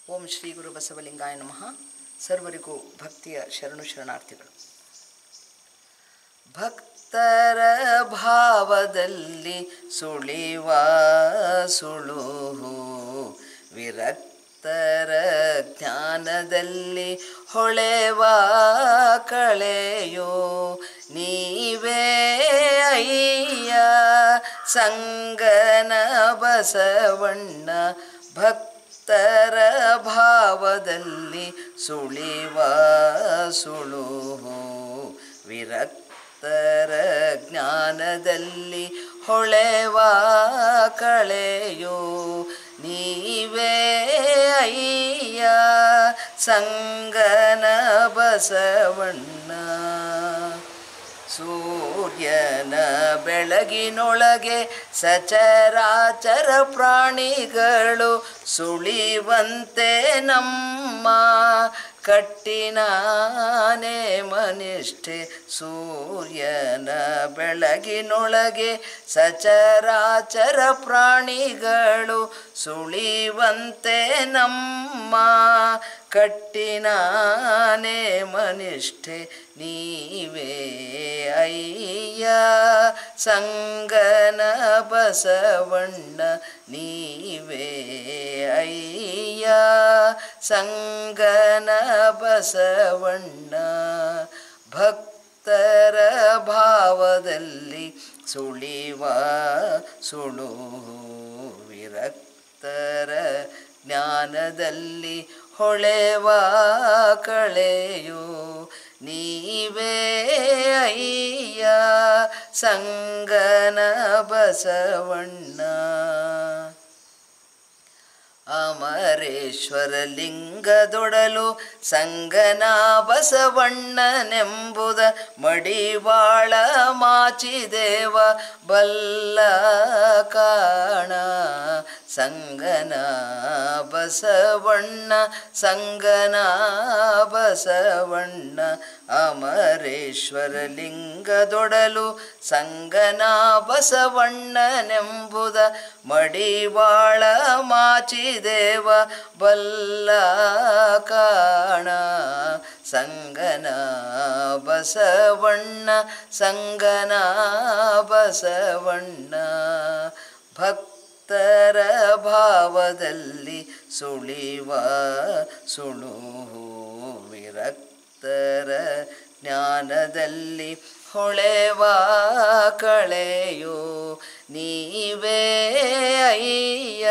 ಓಂ ಶ್ರೀ ಗುರು ಬಸವಲಿಂಗಾಯ ನಮಃ. ಸರ್ವರಿಗೂ ಭಕ್ತಿಯ ಶರಣು ಶರಣಾರ್ಥಿಗಳು. ಭಕ್ತರ ಭಾವದಲ್ಲಿ ಸುಳಿವ ಸುಳುಹು, ವಿರಕ್ತರ ಜ್ಞಾನದಲ್ಲಿ ಹೊಳೆವ ಕಳೆಯೋ, ನೀವೇ ಅಯ್ಯ ಸಂಗನ ಬಸವಣ್ಣ. ಭಕ್ತರ ಭಾವದಲ್ಲಿ ಸುಳಿವ ಸುಳುಹು, ವಿರಕ್ತರ ಜ್ಞಾನದಲ್ಲಿ ಹೊಳೆವ ಕಳೆಯೋ, ನೀವೇ ಅಯ್ಯ ಸಂಗನ ಬಸವಣ್ಣ. ಸೂರ್ಯನ ಬೆಳಗಿನೊಳಗೆ ಸಚರಾಚರ ಪ್ರಾಣಿಗಳು ಸುಳಿವಂತೆ ನಮ್ಮ ಕಟ್ಟಿನ ನೇಮನಿಷ್ಠೆ. ಸೂರ್ಯನ ಬೆಳಗಿನೊಳಗೆ ಸಚರಾಚರ ಪ್ರಾಣಿಗಳು ಸುಳಿವಂತೆ ನಮ್ಮ ಕಟ್ಟಿನ ನೇಮನಿಷ್ಠೆ. ನೀವೇ ಅಯ್ಯ ಸಂಗನ ಬಸವಣ್ಣ. ನೀವೇ ಅಯ್ಯ ಸಂಗನ ಬಸವಣ್ಣ. ಭಕ್ತರ ಭಾವದಲ್ಲಿ ಸುಳಿವ ಸುಳುಹು, ವಿರಕ್ತರ ಜ್ಞಾನದಲ್ಲಿ ಹೊಳೆವ ಕಳೆಯೋ, ನೀವೇ ಅಯ್ಯ ಸಂಗನ ಬಸವಣ್ಣ. ಅಮರೇಶ್ವರ ಲಿಂಗದೊಡಲು ಸಂಗನ ಬಸವಣ್ಣನೆಂಬುದ ಮಡಿವಾಳ ಮಾಚಿದೇವ ಬಲ್ಲ ಕಾಣ. ಸಂಗನ ಬಸವಣ್ಣ ಸಂಗನ ಬಸವಣ್ಣ. ಅಮರೇಶ್ವರ ಲಿಂಗದೊಡಲು ಸಂಗನ ಬಸವಣ್ಣನೆಂಬುದ ಮಡಿವಾಳ ಮಾಚಿದೇವ ಬಲ್ಲ ಕಾಣ. ಸಂಗನ ಬಸವಣ್ಣ ಸಂಗನ ಬಸವಣ್ಣ. ಭಕ್ತರ ಭಾವದಲ್ಲಿ ಸುಳಿವ ಸುಳುಹು, ವಿರಕ್ತರ ಜ್ಞಾನದಲ್ಲಿ ಹೊಳೆವ ಕಳೆಯೋ, ನೀವೇ ಅಯ್ಯ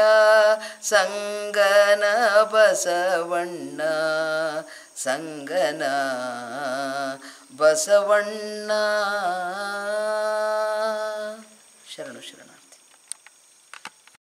ಸಂಗನ ಬಸವಣ್ಣ. ಸಂಗನ ಬಸವಣ್ಣ.